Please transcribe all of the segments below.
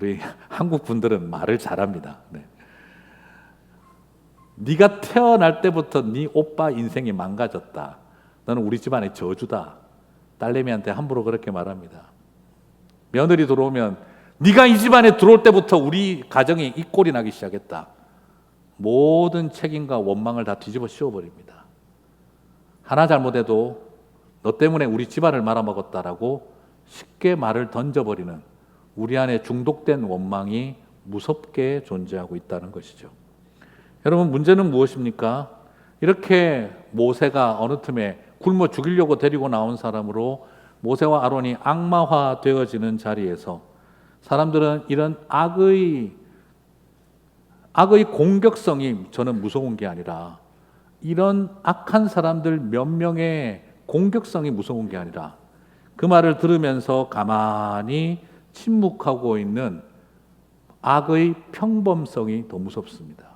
우리 한국 분들은 말을 잘합니다. 네. 네가 태어날 때부터 네 오빠 인생이 망가졌다. 너는 우리 집안의 저주다. 딸내미한테 함부로 그렇게 말합니다. 며느리 들어오면 네가 이 집안에 들어올 때부터 우리 가정이 이 꼴이 나기 시작했다. 모든 책임과 원망을 다 뒤집어 씌워버립니다. 하나 잘못해도 너 때문에 우리 집안을 말아먹었다라고 쉽게 말을 던져버리는 우리 안에 중독된 원망이 무섭게 존재하고 있다는 것이죠. 여러분, 문제는 무엇입니까? 이렇게 모세가 어느 틈에 굶어 죽이려고 데리고 나온 사람으로 모세와 아론이 악마화 되어지는 자리에서 사람들은 이런 악의 공격성이 저는 무서운 게 아니라, 이런 악한 사람들 몇 명의 공격성이 무서운 게 아니라, 그 말을 들으면서 가만히 침묵하고 있는 악의 평범성이 더 무섭습니다.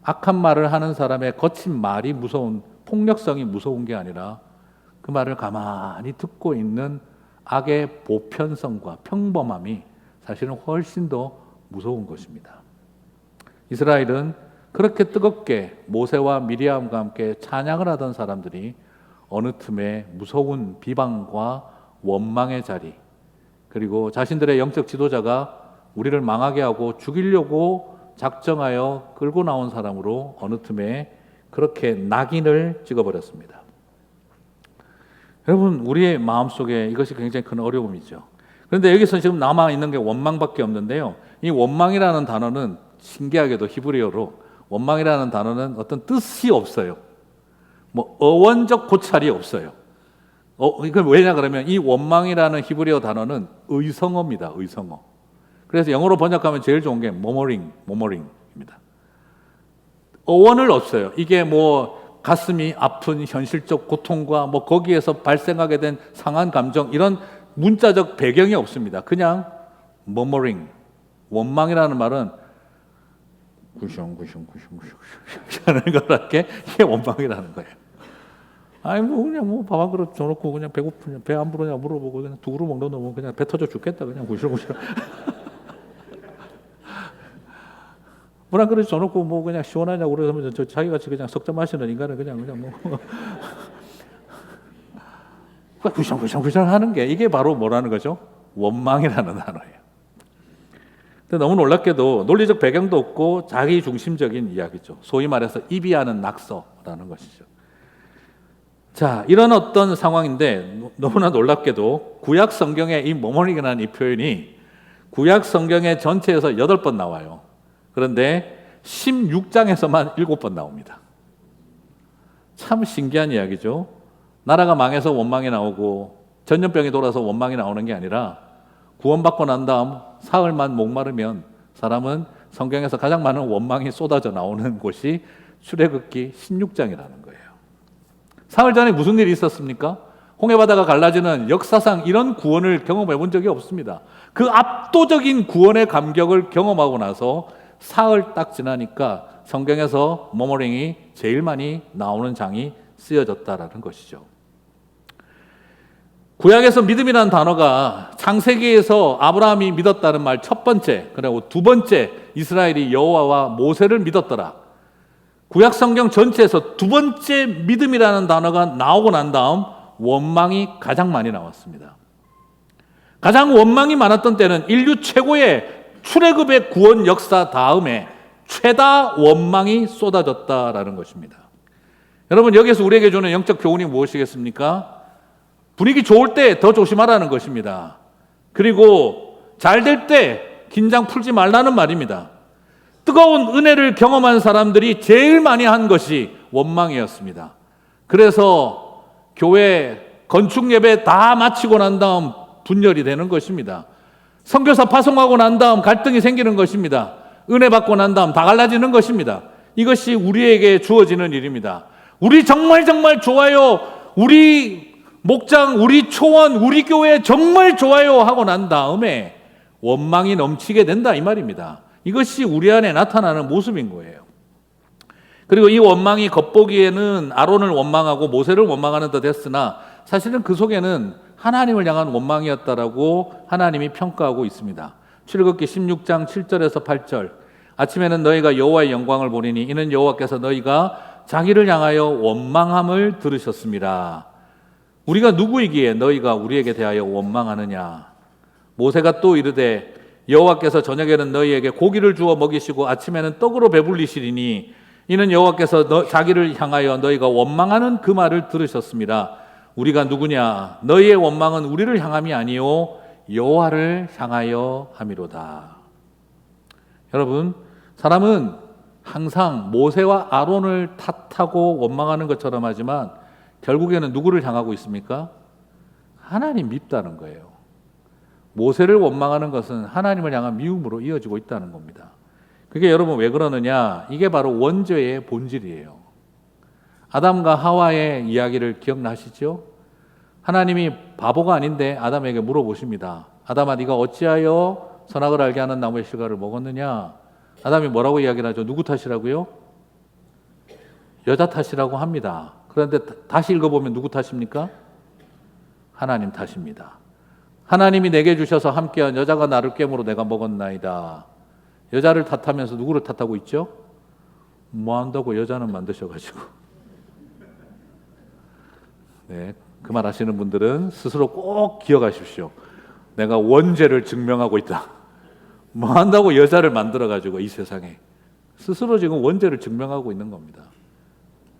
악한 말을 하는 사람의 거친 말이 무서운, 폭력성이 무서운 게 아니라 그 말을 가만히 듣고 있는 악의 보편성과 평범함이 사실은 훨씬 더 무서운 것입니다. 이스라엘은 그렇게 뜨겁게 모세와 미리암과 함께 찬양을 하던 사람들이 어느 틈에 무서운 비방과 원망의 자리, 그리고 자신들의 영적 지도자가 우리를 망하게 하고 죽이려고 작정하여 끌고 나온 사람으로 어느 틈에 그렇게 낙인을 찍어버렸습니다. 여러분, 우리의 마음속에 이것이 굉장히 큰 어려움이죠. 그런데 여기서 지금 남아있는 게 원망밖에 없는데요, 이 원망이라는 단어는 신기하게도 히브리어로 원망이라는 단어는 어떤 뜻이 없어요. 뭐 어원적 고찰이 없어요. 이건 왜냐 그러면 이 원망이라는 히브리어 단어는 의성어입니다. 의성어. 그래서 영어로 번역하면 제일 좋은 게 murmuring입니다. 어원을 없어요. 이게 뭐 가슴이 아픈 현실적 고통과 뭐 거기에서 발생하게 된 상한 감정, 이런 문자적 배경이 없습니다. 그냥 murmuring, 원망이라는 말은 구숑 하는 거랄게, 이게 원망이라는 거예요. 아니 뭐 그냥 뭐 밥 한 그릇 줘놓고 그냥 배고프냐, 배 안 부르냐 물어보고 그냥 두 그릇 먹는 놈은 그냥 배 터져 죽겠다, 그냥 구실구실. 물 한 그릇 줘놓고 뭐 그냥 시원하냐고 그러면 저 자기같이 그냥 석자 마시는 인간은 그냥 뭐 구실구실 하는 게, 이게 바로 뭐라는 거죠? 원망이라는 단어예요. 근데 너무 놀랍게도 논리적 배경도 없고 자기 중심적인 이야기죠. 소위 말해서 이비하는 낙서라는 것이죠. 자, 이런 어떤 상황인데 너무나 놀랍게도 구약 성경에 이 머머링이라는 이 표현이 구약 성경의 전체에서 8번 나와요. 그런데 16장에서만 7번 나옵니다. 참 신기한 이야기죠. 나라가 망해서 원망이 나오고 전염병이 돌아서 원망이 나오는 게 아니라 구원받고 난 다음 사흘만 목마르면 사람은 성경에서 가장 많은 원망이 쏟아져 나오는 곳이 출애굽기 16장이라는 거예요. 사흘 전에 무슨 일이 있었습니까? 홍해바다가 갈라지는 역사상 이런 구원을 경험해 본 적이 없습니다. 그 압도적인 구원의 감격을 경험하고 나서 사흘 딱 지나니까 성경에서 머머링이 제일 많이 나오는 장이 쓰여졌다라는 것이죠. 구약에서 믿음이라는 단어가 창세기에서 아브라함이 믿었다는 말 첫 번째, 그리고 두 번째 이스라엘이 여호와와 모세를 믿었더라. 구약 성경 전체에서 두 번째 믿음이라는 단어가 나오고 난 다음 원망이 가장 많이 나왔습니다. 가장 원망이 많았던 때는 인류 최고의 출애굽의 구원 역사 다음에 최다 원망이 쏟아졌다라는 것입니다. 여러분, 여기서 우리에게 주는 영적 교훈이 무엇이겠습니까? 분위기 좋을 때 더 조심하라는 것입니다. 그리고 잘 될 때 긴장 풀지 말라는 말입니다. 뜨거운 은혜를 경험한 사람들이 제일 많이 한 것이 원망이었습니다. 그래서 교회 건축 예배 다 마치고 난 다음 분열이 되는 것입니다. 선교사 파송하고 난 다음 갈등이 생기는 것입니다. 은혜 받고 난 다음 다 갈라지는 것입니다. 이것이 우리에게 주어지는 일입니다. 우리 정말 좋아요. 우리 목장, 우리 초원, 우리 교회 정말 좋아요 하고 난 다음에 원망이 넘치게 된다, 이 말입니다. 이것이 우리 안에 나타나는 모습인 거예요. 그리고 이 원망이 겉보기에는 아론을 원망하고 모세를 원망하는 듯 했으나 사실은 그 속에는 하나님을 향한 원망이었다라고 하나님이 평가하고 있습니다. 출애굽기 16장 7절에서 8절. 아침에는 너희가 여호와의 영광을 보리니 이는 여호와께서 너희가 자기를 향하여 원망함을 들으셨습니다. 우리가 누구이기에 너희가 우리에게 대하여 원망하느냐. 모세가 또 이르되 여호와께서 저녁에는 너희에게 고기를 주어 먹이시고 아침에는 떡으로 배불리시리니 이는 여호와께서 자기를 향하여 너희가 원망하는 그 말을 들으셨습니다. 우리가 누구냐? 너희의 원망은 우리를 향함이 아니요 여호와를 향하여 함이로다. 여러분, 사람은 항상 모세와 아론을 탓하고 원망하는 것처럼 하지만 결국에는 누구를 향하고 있습니까? 하나님 밉다는 거예요. 모세를 원망하는 것은 하나님을 향한 미움으로 이어지고 있다는 겁니다. 그게 여러분 왜 그러느냐? 이게 바로 원죄의 본질이에요. 아담과 하와의 이야기를 기억나시죠? 하나님이 바보가 아닌데 아담에게 물어보십니다. 아담아, 네가 어찌하여 선악을 알게 하는 나무의 실과를 먹었느냐? 아담이 뭐라고 이야기를 하죠? 누구 탓이라고요? 여자 탓이라고 합니다. 그런데 다시 읽어보면 누구 탓입니까? 하나님 탓입니다. 하나님이 내게 주셔서 함께한 여자가 나를 꾀므로 내가 먹었나이다. 여자를 탓하면서 누구를 탓하고 있죠? 뭐 한다고 여자는 만드셔가지고. 네, 그 말 하시는 분들은 스스로 꼭 기억하십시오. 내가 원죄를 증명하고 있다. 뭐 한다고 여자를 만들어가지고 이 세상에. 스스로 지금 원죄를 증명하고 있는 겁니다.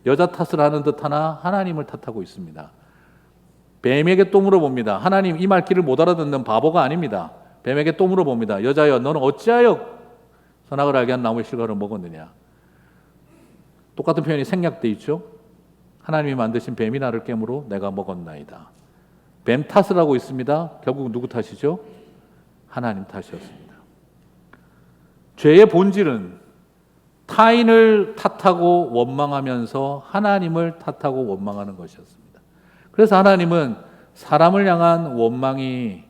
여자 탓을 하는 듯 하나 하나님을 탓하고 있습니다. 뱀에게 또 물어봅니다. 하나님 이 말 길을 못 알아듣는 바보가 아닙니다. 뱀에게 또 물어봅니다. 여자여 너는 어찌하여 선악을 알게 한 나무의 실과를 먹었느냐. 똑같은 표현이 생략되어 있죠. 하나님이 만드신 뱀이 나를 깨므로 내가 먹었나이다. 뱀 탓을 하고 있습니다. 결국 누구 탓이죠? 하나님 탓이었습니다. 죄의 본질은 타인을 탓하고 원망하면서 하나님을 탓하고 원망하는 것이었습니다. 그래서 하나님은 사람을 향한 원망이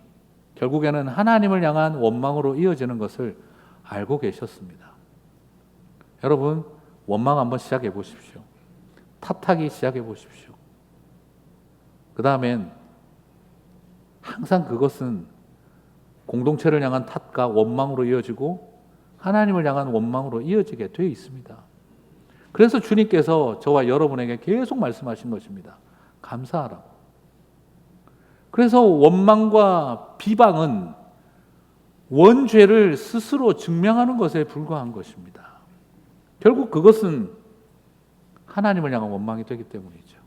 결국에는 하나님을 향한 원망으로 이어지는 것을 알고 계셨습니다. 여러분, 원망 한번 시작해 보십시오. 탓하기 시작해 보십시오. 그 다음엔 항상 그것은 공동체를 향한 탓과 원망으로 이어지고 하나님을 향한 원망으로 이어지게 되어 있습니다. 그래서 주님께서 저와 여러분에게 계속 말씀하신 것입니다. 감사하라고. 그래서 원망과 비방은 원죄를 스스로 증명하는 것에 불과한 것입니다. 결국 그것은 하나님을 향한 원망이 되기 때문이죠.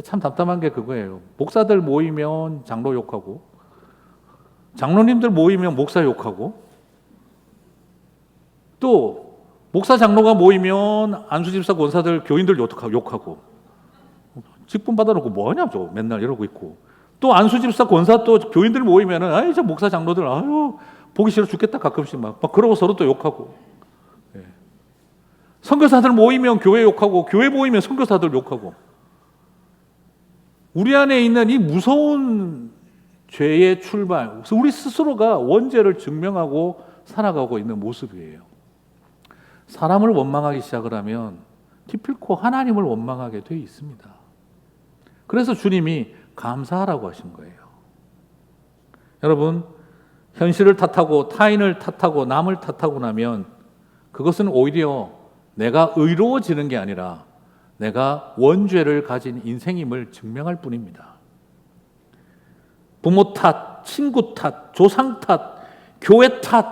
참 답답한 게 그거예요. 목사들 모이면 장로 욕하고 장로님들 모이면 목사 욕하고 또 목사 장로가 모이면 안수집사 권사들 교인들 욕하고 직분 받아놓고 뭐하냐 저 맨날 이러고 있고 또 안수집사 권사 또 교인들 모이면은 아이 저 목사 장로들 아유 보기 싫어 죽겠다 가끔씩 막 그러고 서로 또 욕하고 예. 선교사들 모이면 교회 욕하고 교회 모이면 선교사들 욕하고 우리 안에 있는 이 무서운 죄의 출발 우리 스스로가 원죄를 증명하고 살아가고 있는 모습이에요. 사람을 원망하기 시작을 하면 기필코 하나님을 원망하게 되어 있습니다. 그래서 주님이 감사하라고 하신 거예요. 여러분, 현실을 탓하고 타인을 탓하고 남을 탓하고 나면 그것은 오히려 내가 의로워지는 게 아니라 내가 원죄를 가진 인생임을 증명할 뿐입니다. 부모 탓, 친구 탓, 조상 탓, 교회 탓,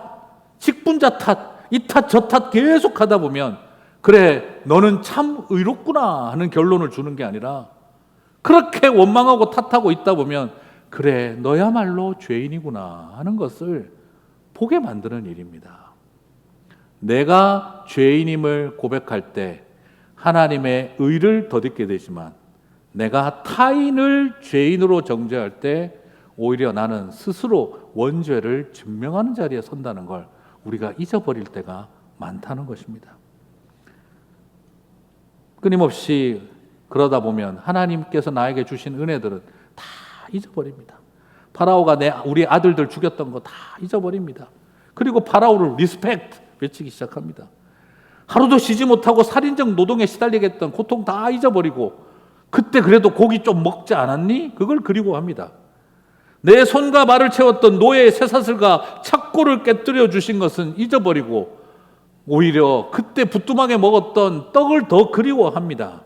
직분자 탓 이 탓 저 탓 계속 하다 보면 그래 너는 참 의롭구나 하는 결론을 주는 게 아니라 그렇게 원망하고 탓하고 있다 보면 그래 너야말로 죄인이구나 하는 것을 보게 만드는 일입니다. 내가 죄인임을 고백할 때 하나님의 의를 덧입게 되지만 내가 타인을 죄인으로 정죄할 때 오히려 나는 스스로 원죄를 증명하는 자리에 선다는 걸 우리가 잊어버릴 때가 많다는 것입니다. 끊임없이 그러다 보면 하나님께서 나에게 주신 은혜들은 다 잊어버립니다. 파라오가 우리 아들들 죽였던 거 다 잊어버립니다. 그리고 파라오를 리스펙트 외치기 시작합니다. 하루도 쉬지 못하고 살인적 노동에 시달리게 했던 고통 다 잊어버리고 그때 그래도 고기 좀 먹지 않았니? 그걸 그리워합니다. 내 손과 발을 채웠던 노예의 쇠사슬과 착고를 깨뜨려 주신 것은 잊어버리고 오히려 그때 부뚜막에 먹었던 떡을 더 그리워합니다.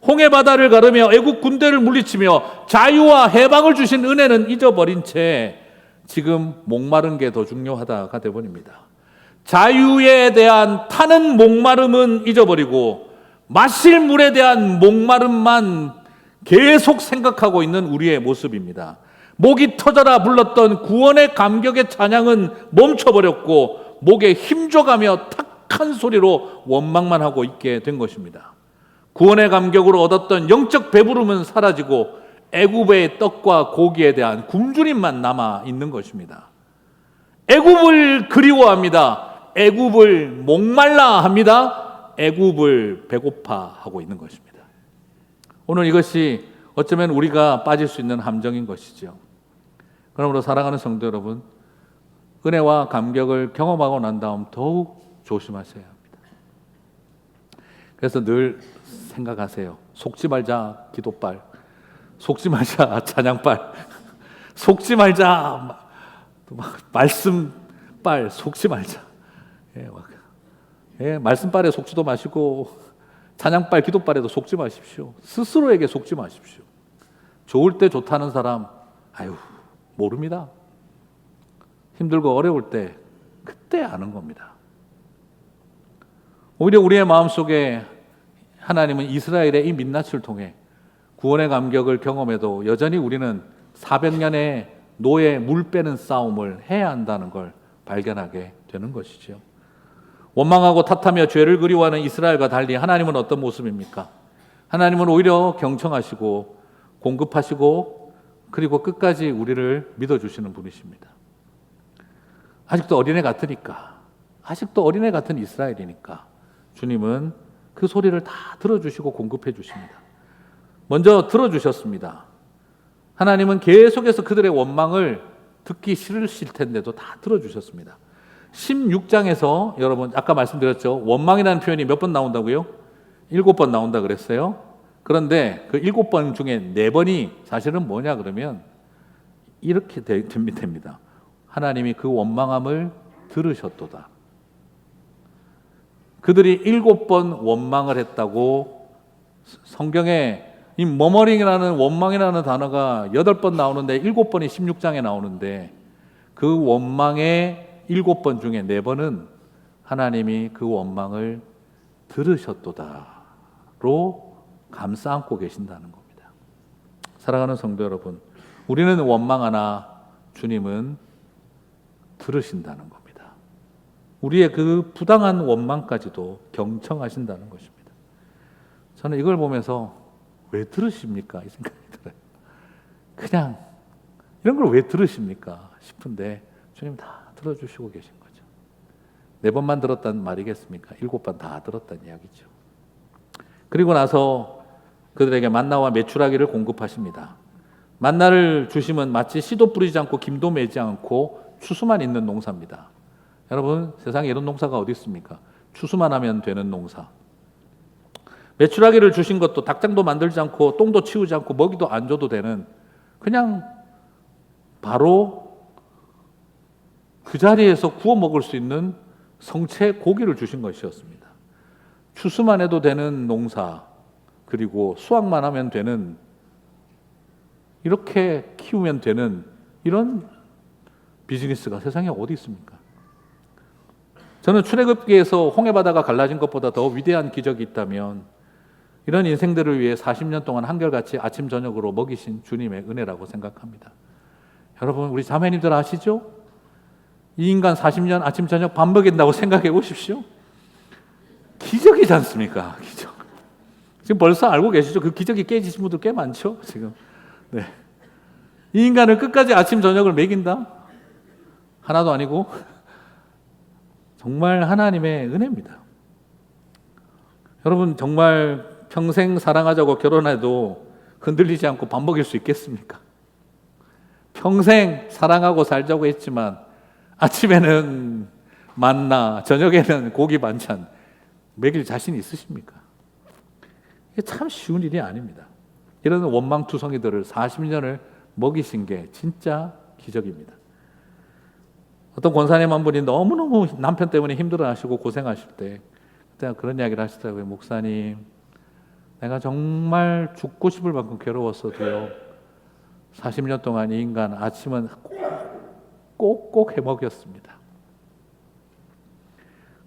홍해 바다를 가르며 애국 군대를 물리치며 자유와 해방을 주신 은혜는 잊어버린 채 지금 목마른 게 더 중요하다가 되어버립니다. 자유에 대한 타는 목마름은 잊어버리고 마실 물에 대한 목마름만 계속 생각하고 있는 우리의 모습입니다. 목이 터져라 불렀던 구원의 감격의 찬양은 멈춰버렸고 목에 힘줘가며 탁한 소리로 원망만 하고 있게 된 것입니다. 구원의 감격으로 얻었던 영적 배부름은 사라지고 애굽의 떡과 고기에 대한 굶주림만 남아 있는 것입니다. 애굽을 그리워합니다. 애굽을 목말라 합니다. 애굽을 배고파하고 있는 것입니다. 오늘 이것이 어쩌면 우리가 빠질 수 있는 함정인 것이죠. 그러므로 사랑하는 성도 여러분, 은혜와 감격을 경험하고 난 다음 더욱 조심하셔야 합니다. 그래서 늘 생각하세요. 속지 말자 기도빨, 속지 말자 찬양빨, 속지 말자 말씀빨, 속지 말자. 말씀빨에 속지도 마시고 찬양빨 기도빨에도 속지 마십시오. 스스로에게 속지 마십시오. 좋을 때 좋다는 사람 모릅니다. 힘들고 어려울 때 그때 아는 겁니다. 오히려 우리의 마음속에 하나님은 이스라엘의 이 민낯을 통해 구원의 감격을 경험해도 여전히 우리는 400년의 노예 물 빼는 싸움을 해야 한다는 걸 발견하게 되는 것이죠. 원망하고 탓하며 죄를 그리워하는 이스라엘과 달리 하나님은 어떤 모습입니까? 하나님은 오히려 경청하시고 공급하시고 그리고 끝까지 우리를 믿어주시는 분이십니다. 아직도 어린애 같으니까, 아직도 어린애 같은 이스라엘이니까 주님은 그 소리를 다 들어주시고 공급해 주십니다. 먼저 들어주셨습니다. 하나님은 계속해서 그들의 원망을 듣기 싫으실 텐데도 다 들어주셨습니다. 16장에서 여러분 아까 말씀드렸죠. 원망이라는 표현이 몇 번 나온다고요? 7번 나온다 그랬어요. 그런데 그 7번 중에 4번이 사실은 뭐냐 그러면 이렇게 됩니다. 하나님이 그 원망함을 들으셨도다. 그들이 7번 원망을 했다고 성경에 이 머머링이라는 원망이라는 단어가 8번 나오는데 7번이 16장에 나오는데 그 원망의 7번 중에 4번은 하나님이 그 원망을 들으셨도다로 감싸 안고 계신다는 겁니다. 사랑하는 성도 여러분, 우리는 원망하나 주님은 들으신다는 겁니다. 우리의 그 부당한 원망까지도 경청하신다는 것입니다. 저는 이걸 보면서 왜 들으십니까? 이 생각이 들어요. 그냥 이런 걸 왜 들으십니까? 싶은데 주님 다 들어주시고 계신 거죠. 4번만 들었다는 말이겠습니까? 7번 다 들었다는 이야기죠. 그리고 나서 그들에게 만나와 메추라기를 공급하십니다. 만나를 주시면 마치 씨도 뿌리지 않고 김도 매지 않고 추수만 있는 농사입니다. 여러분, 세상에 이런 농사가 어디 있습니까? 추수만 하면 되는 농사. 메추라기를 주신 것도 닭장도 만들지 않고 똥도 치우지 않고 먹이도 안 줘도 되는 그냥 바로 그 자리에서 구워 먹을 수 있는 성체 고기를 주신 것이었습니다. 추수만 해도 되는 농사, 그리고 수확만 하면 되는, 이렇게 키우면 되는 이런 비즈니스가 세상에 어디 있습니까? 저는 출애굽기에서 홍해바다가 갈라진 것보다 더 위대한 기적이 있다면 이런 인생들을 위해 40년 동안 한결같이 아침 저녁으로 먹이신 주님의 은혜라고 생각합니다. 여러분, 우리 자매님들 아시죠? 이 인간 40년 아침 저녁 밥 먹인다고 생각해 보십시오. 기적이지 않습니까? 기적. 지금 벌써 알고 계시죠? 그 기적이 깨지신 분들 꽤 많죠? 지금. 네. 이 인간을 끝까지 아침 저녁을 먹인다? 하나도 아니고 정말 하나님의 은혜입니다. 여러분, 정말 평생 사랑하자고 결혼해도 흔들리지 않고 밥 먹일 수 있겠습니까? 평생 사랑하고 살자고 했지만 아침에는 만나, 저녁에는 고기 반찬 먹일 자신 있으십니까? 이게 참 쉬운 일이 아닙니다. 이런 원망투성이들을 40년을 먹이신 게 진짜 기적입니다. 어떤 권사님 한 분이 너무너무 남편 때문에 힘들어하시고 고생하실 때 그때 그런 이야기를 하시더라고요. 목사님, 내가 정말 죽고 싶을 만큼 괴로웠어도요 40년 동안 이 인간 아침은 꼭꼭 해먹였습니다.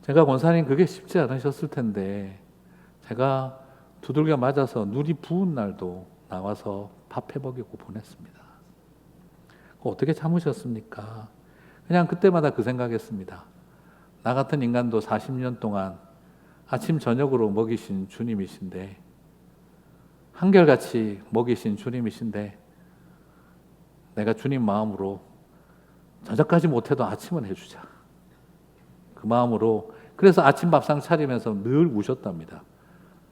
제가 권사님 그게 쉽지 않으셨을 텐데 제가 두들겨 맞아서 눈이 부은 날도 나와서 밥 해먹이고 보냈습니다. 어떻게 참으셨습니까? 그냥 그때마다 그 생각했습니다. 나 같은 인간도 40년 동안 아침 저녁으로 먹이신 주님이신데, 한결같이 먹이신 주님이신데 내가 주님 마음으로 저녁까지 못해도 아침은 해주자. 그 마음으로, 그래서 아침 밥상 차리면서 늘 우셨답니다.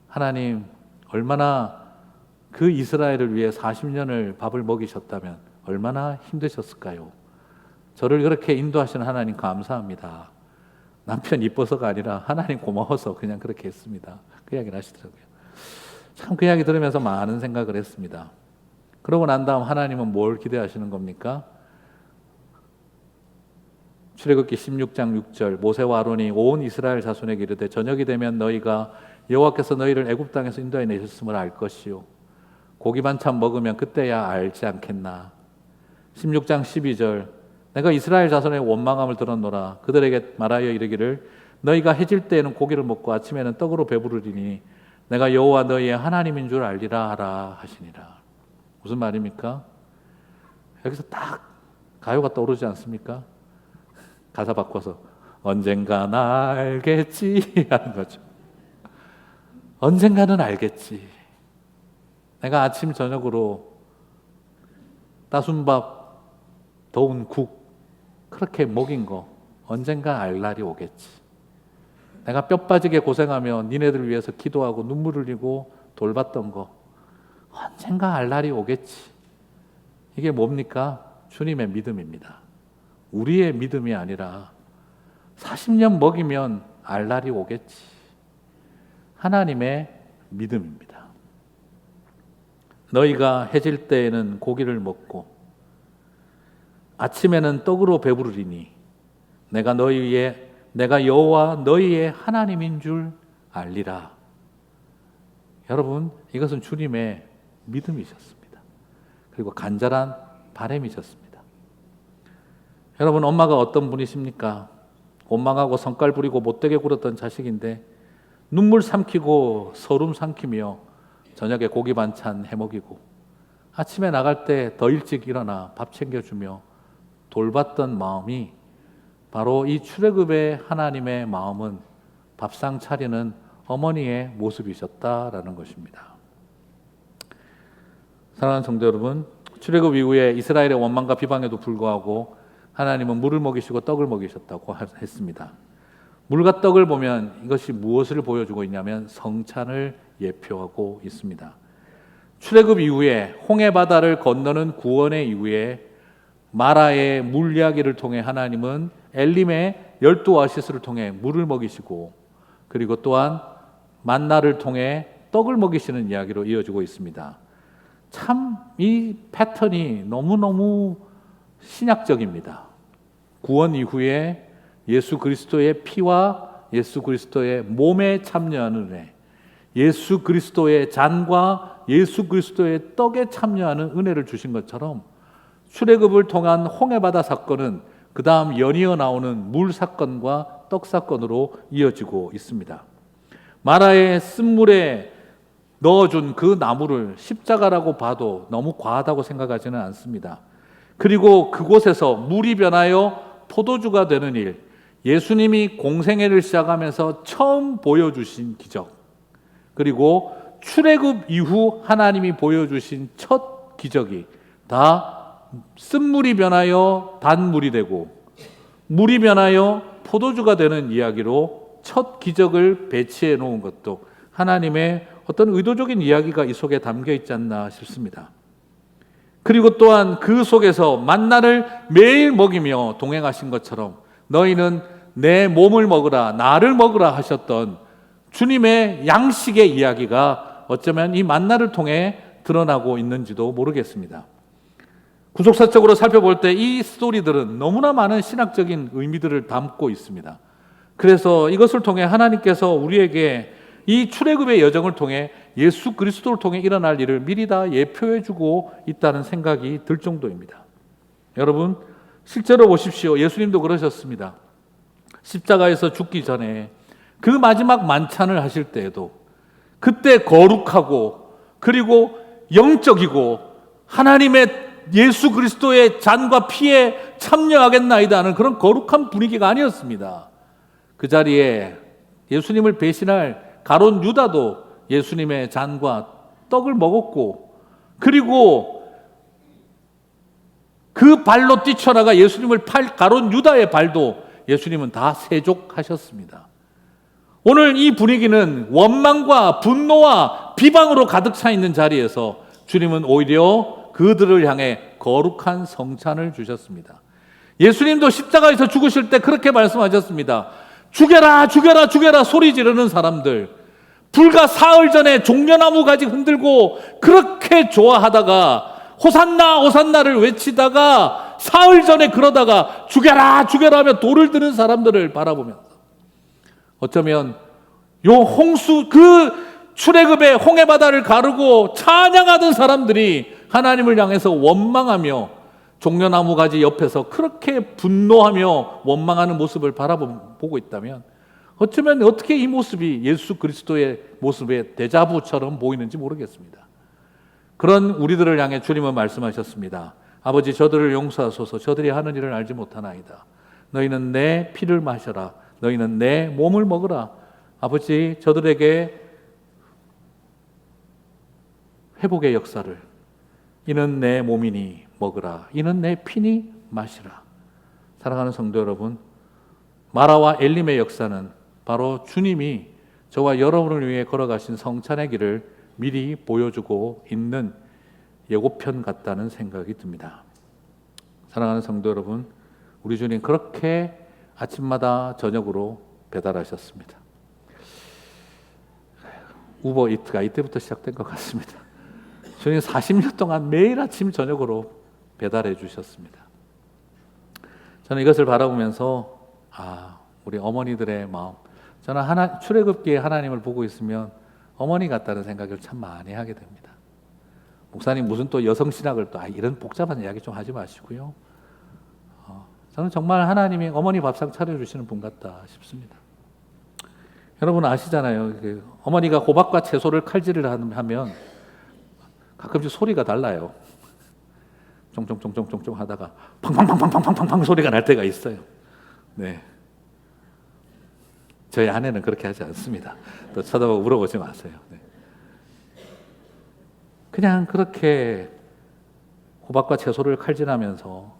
하나님, 얼마나 그 이스라엘을 위해 40년을 밥을 먹이셨다면 얼마나 힘드셨을까요? 저를 그렇게 인도하시는 하나님 감사합니다. 남편 이뻐서가 아니라 하나님 고마워서 그냥 그렇게 했습니다. 그 이야기를 하시더라고요. 참 그 이야기 들으면서 많은 생각을 했습니다. 그러고 난 다음 하나님은 뭘 기대하시는 겁니까? 출애굽기 16장 6절, 모세와 아론이 온 이스라엘 자손에게 이르되 저녁이 되면 너희가 여호와께서 너희를 애굽 땅에서 인도해 내셨음을 알 것이요 고기 반찬 먹으면 그때야 알지 않겠나. 16장 12절, 내가 이스라엘 자손의 원망함을 들었노라. 그들에게 말하여 이르기를 너희가 해질 때에는 고기를 먹고 아침에는 떡으로 배부르리니 내가 여호와 너희의 하나님인 줄 알리라 하라 하시니라. 무슨 말입니까? 여기서 딱 가요가 떠오르지 않습니까? 가사 바꿔서 언젠가 나 알겠지 하는 거죠. 언젠가는 알겠지. 내가 아침 저녁으로 따순 밥, 더운 국 그렇게 먹인 거 언젠가 알 날이 오겠지. 내가 뼈 빠지게 고생하며 니네들 위해서 기도하고 눈물 흘리고 돌봤던 거 언젠가 알 날이 오겠지. 이게 뭡니까? 주님의 믿음입니다. 우리의 믿음이 아니라 40년 먹이면 알 날이 오겠지. 하나님의 믿음입니다. 너희가 해질 때에는 고기를 먹고 아침에는 떡으로 배부르리니 내가 여호와 너희의 하나님인 줄 알리라. 여러분, 이것은 주님의 믿음이셨습니다. 그리고 간절한 바람이셨습니다. 여러분, 엄마가 어떤 분이십니까? 원망하고 성깔 부리고 못되게 굴었던 자식인데 눈물 삼키고 서름 삼키며 저녁에 고기 반찬 해먹이고 아침에 나갈 때 더 일찍 일어나 밥 챙겨주며 돌봤던 마음이 바로 이 출애굽의 하나님의 마음은 밥상 차리는 어머니의 모습이셨다라는 것입니다. 사랑하는 성도 여러분, 출애굽 이후에 이스라엘의 원망과 비방에도 불구하고 하나님은 물을 먹이시고 떡을 먹이셨다고 했습니다. 물과 떡을 보면 이것이 무엇을 보여주고 있냐면 성찬을 예표하고 있습니다. 출애굽 이후에 홍해 바다를 건너는 구원의 이후에 마라의 물 이야기를 통해 하나님은 엘림의 12오아시스를 통해 물을 먹이시고 그리고 또한 만나를 통해 떡을 먹이시는 이야기로 이어지고 있습니다. 참 이 패턴이 너무너무 신약적입니다. 구원 이후에 예수 그리스도의 피와 예수 그리스도의 몸에 참여하는 은혜, 예수 그리스도의 잔과 예수 그리스도의 떡에 참여하는 은혜를 주신 것처럼 출애굽을 통한 홍해바다 사건은 그 다음 연이어 나오는 물 사건과 떡 사건으로 이어지고 있습니다. 마라의 쓴물에 넣어준 그 나무를 십자가라고 봐도 너무 과하다고 생각하지는 않습니다. 그리고 그곳에서 물이 변하여 포도주가 되는 일, 예수님이 공생애를 시작하면서 처음 보여주신 기적, 그리고 출애굽 이후 하나님이 보여주신 첫 기적이 다 쓴물이 변하여 단물이 되고 물이 변하여 포도주가 되는 이야기로 첫 기적을 배치해 놓은 것도 하나님의 어떤 의도적인 이야기가 이 속에 담겨 있지 않나 싶습니다. 그리고 또한 그 속에서 만나를 매일 먹이며 동행하신 것처럼 너희는 내 몸을 먹으라, 나를 먹으라 하셨던 주님의 양식의 이야기가 어쩌면 이 만나를 통해 드러나고 있는지도 모르겠습니다. 구속사적으로 살펴볼 때 이 스토리들은 너무나 많은 신학적인 의미들을 담고 있습니다. 그래서 이것을 통해 하나님께서 우리에게 이 출애굽의 여정을 통해 예수 그리스도를 통해 일어날 일을 미리 다 예표해주고 있다는 생각이 들 정도입니다. 여러분, 실제로 보십시오. 예수님도 그러셨습니다. 십자가에서 죽기 전에 그 마지막 만찬을 하실 때에도 그때 거룩하고 그리고 영적이고 하나님의 예수 그리스도의 잔과 피에 참여하겠나이다 하는 그런 거룩한 분위기가 아니었습니다. 그 자리에 예수님을 배신할 가룟 유다도 예수님의 잔과 떡을 먹었고, 그리고 그 발로 뛰쳐나가 예수님을 팔 가룟 유다의 발도 예수님은 다 세족하셨습니다. 오늘 이 분위기는 원망과 분노와 비방으로 가득 차 있는 자리에서 주님은 오히려 그들을 향해 거룩한 성찬을 주셨습니다. 예수님도 십자가에서 죽으실 때 그렇게 말씀하셨습니다. 죽여라, 죽여라, 죽여라 소리 지르는 사람들, 불과 사흘 전에 종려나무 가지 흔들고 그렇게 좋아하다가 호산나 호산나를 외치다가 사흘 전에 그러다가 죽여라 죽여라 하며 돌을 드는 사람들을 바라보면서 어쩌면 요 홍수, 그 출애굽의 홍해바다를 가르고 찬양하던 사람들이 하나님을 향해서 원망하며 종려나무 가지 옆에서 그렇게 분노하며 원망하는 모습을 바라보고 있다면 어쩌면 어떻게 이 모습이 예수 그리스도의 모습의 데자부처럼 보이는지 모르겠습니다. 그런 우리들을 향해 주님은 말씀하셨습니다. 아버지, 저들을 용서하소서. 저들이 하는 일을 알지 못하나이다. 너희는 내 피를 마셔라. 너희는 내 몸을 먹으라. 아버지, 저들에게 회복의 역사를, 이는 내 몸이니 먹으라. 이는 내 피니 마시라. 사랑하는 성도 여러분, 마라와 엘림의 역사는 바로 주님이 저와 여러분을 위해 걸어가신 성찬의 길을 미리 보여주고 있는 예고편 같다는 생각이 듭니다. 사랑하는 성도 여러분, 우리 주님 그렇게 아침마다 저녁으로 배달하셨습니다. 우버이트가 이때부터 시작된 것 같습니다. 주님 40년 동안 매일 아침 저녁으로 배달해 주셨습니다. 저는 이것을 바라보면서 우리 어머니들의 마음, 저는 출애굽기에 하나님을 보고 있으면 어머니 같다는 생각을 참 많이 하게 됩니다. 목사님 무슨 또 여성신학을 또 이런 복잡한 이야기 좀 하지 마시고요. 저는 정말 하나님이 어머니 밥상 차려주시는 분 같다 싶습니다. 여러분 아시잖아요. 어머니가 호박과 채소를 칼질을 하면 가끔씩 소리가 달라요. 쫑쫑쫑쫑쫑쫑 하다가 팡팡팡팡팡팡팡 소리가 날 때가 있어요. 네. 저희 아내는 그렇게 하지 않습니다. 또 쳐다보고 물어보지 마세요. 네. 그냥 그렇게 호박과 채소를 칼질하면서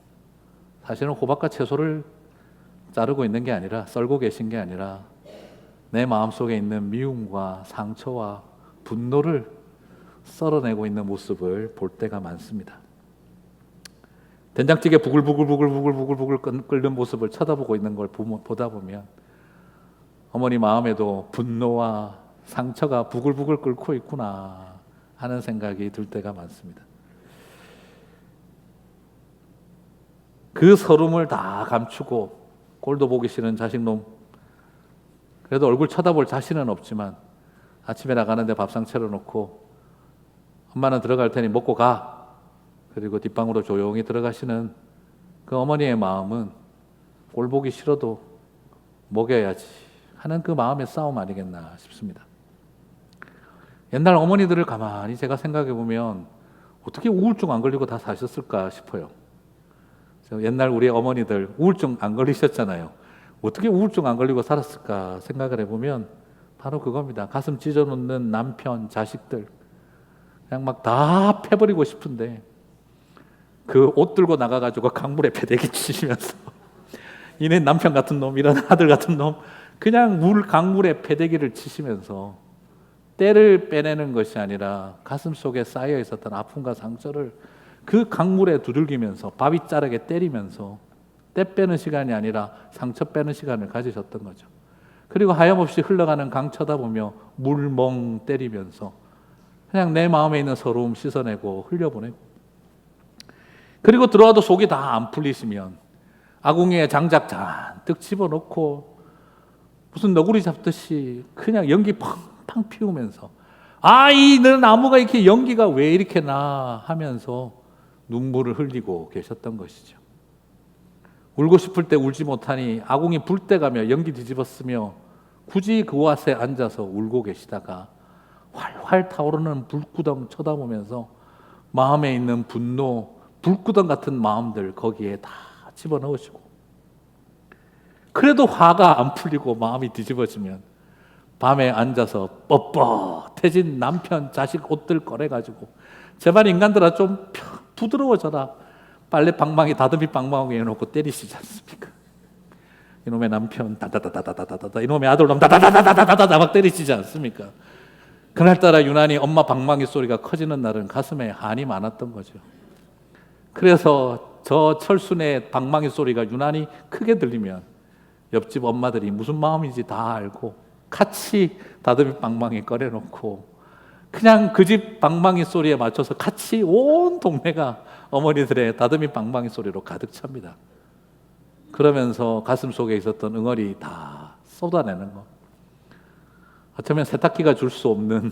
사실은 호박과 채소를 자르고 있는 게 아니라, 썰고 계신 게 아니라 내 마음속에 있는 미움과 상처와 분노를 썰어내고 있는 모습을 볼 때가 많습니다. 된장찌개 부글부글 끓는 모습을 쳐다보고 있는 걸 보다 보면 어머니 마음에도 분노와 상처가 부글부글 끓고 있구나 하는 생각이 들 때가 많습니다. 그 서름을 다 감추고 꼴도 보기 싫은 자식놈, 그래도 얼굴 쳐다볼 자신은 없지만 아침에 나가는데 밥상 차려놓고 엄마는 들어갈 테니 먹고 가, 그리고 뒷방으로 조용히 들어가시는 그 어머니의 마음은 꼴 보기 싫어도 먹여야지 하는 그 마음의 싸움 아니겠나 싶습니다. 옛날 어머니들을 가만히 제가 생각해 보면 어떻게 우울증 안 걸리고 다 사셨을까 싶어요. 옛날 우리 어머니들 우울증 안 걸리셨잖아요. 어떻게 우울증 안 걸리고 살았을까 생각을 해보면 바로 그겁니다. 가슴 찢어놓는 남편, 자식들 그냥 막 다 패버리고 싶은데 그 옷 들고 나가가지고 강물에 패대기 치시면서 이네 남편 같은 놈, 이런 아들 같은 놈, 그냥 강물에 패대기를 치시면서 때를 빼내는 것이 아니라 가슴 속에 쌓여 있었던 아픔과 상처를 그 강물에 두들기면서 바위자르게 때리면서 때 빼는 시간이 아니라 상처 빼는 시간을 가지셨던 거죠. 그리고 하염없이 흘러가는 강 쳐다보며 물멍 때리면서 그냥 내 마음에 있는 서러움 씻어내고 흘려보내고, 그리고 들어와도 속이 다 안 풀리시면 아궁이에 장작 잔뜩 집어넣고 무슨 너구리 잡듯이 그냥 연기 팡팡 피우면서 이 나무가 이렇게 연기가 왜 이렇게 나 하면서 눈물을 흘리고 계셨던 것이죠. 울고 싶을 때 울지 못하니 아궁이 불 때 가며 연기 뒤집었으며 굳이 그 왓에 앉아서 울고 계시다가 활활 타오르는 불구덩 쳐다보면서 마음에 있는 분노, 불구덩 같은 마음들 거기에 다 집어넣으시고 그래도 화가 안 풀리고 마음이 뒤집어지면 밤에 앉아서 뻣뻣해진 남편, 자식 옷들 꺼내가지고 제발 인간들아 좀 부드러워져라. 빨래 방망이 다듬이 방망이 해놓고 때리시지 않습니까? 이놈의 남편 다다다다다다다다 이놈의 아들놈 다다다다다다다 막 때리시지 않습니까? 그날따라 유난히 엄마 방망이 소리가 커지는 날은 가슴에 한이 많았던 거죠. 그래서 저 철순의 방망이 소리가 유난히 크게 들리면 옆집 엄마들이 무슨 마음인지 다 알고 같이 다듬이 방망이 꺼내놓고 그냥 그 집 방망이 소리에 맞춰서 같이 온 동네가 어머니들의 다듬이 방망이 소리로 가득 찹니다. 그러면서 가슴 속에 있었던 응어리 다 쏟아내는 거. 어쩌면 세탁기가 줄 수 없는,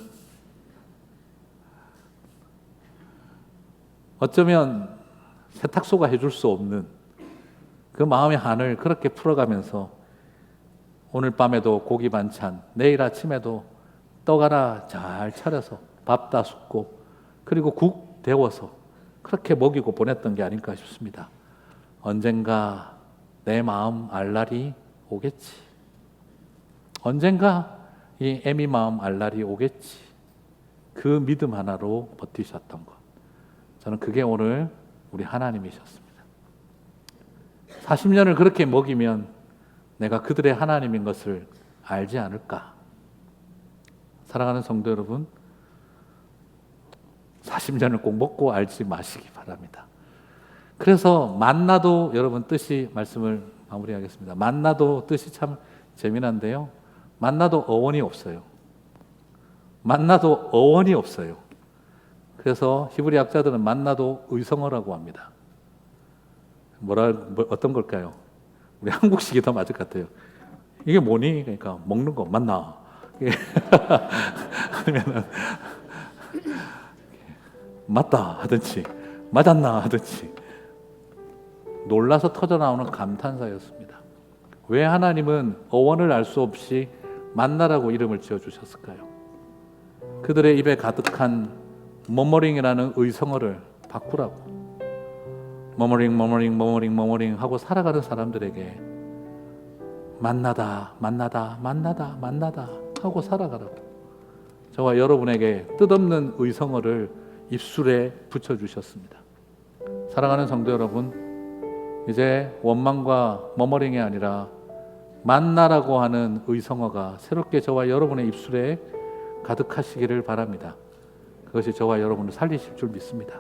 어쩌면 세탁소가 해줄 수 없는 그 마음의 한을 그렇게 풀어가면서 오늘 밤에도 고기 반찬, 내일 아침에도 떡 하나 잘 차려서 밥 다 붓고 그리고 국 데워서 그렇게 먹이고 보냈던 게 아닐까 싶습니다. 언젠가 내 마음 알 날이 오겠지. 언젠가 이 애미 마음 알 날이 오겠지. 그 믿음 하나로 버티셨던 것. 저는 그게 오늘 우리 하나님이셨습니다. 40년을 그렇게 먹이면 내가 그들의 하나님인 것을 알지 않을까? 사랑하는 성도 여러분, 40년을 꼭 먹고 알지 마시기 바랍니다. 그래서 만나도 여러분 뜻이 말씀을 마무리하겠습니다. 만나도 뜻이 참 재미난데요. 만나도 어원이 없어요. 만나도 어원이 없어요. 그래서 히브리 학자들은 만나도 의성어라고 합니다. 어떤 걸까요? 우리 한국식이 더 맞을 것 같아요. 이게 뭐니? 그러니까 먹는 거 맞나? 아니면은 맞다 하든지 맞았나 하든지 놀라서 터져 나오는 감탄사였습니다. 왜 하나님은 어원을 알 수 없이 만나라고 이름을 지어주셨을까요? 그들의 입에 가득한 머머링이라는 의성어를 바꾸라고. 머머링 하고 살아가는 사람들에게 만나다 하고 살아가라고. 저와 여러분에게 뜻없는 의성어를 입술에 붙여주셨습니다. 사랑하는 성도 여러분, 이제 원망과 머머링이 아니라 만나라고 하는 의성어가 새롭게 저와 여러분의 입술에 가득하시기를 바랍니다. 그것이 저와 여러분을 살리실 줄 믿습니다.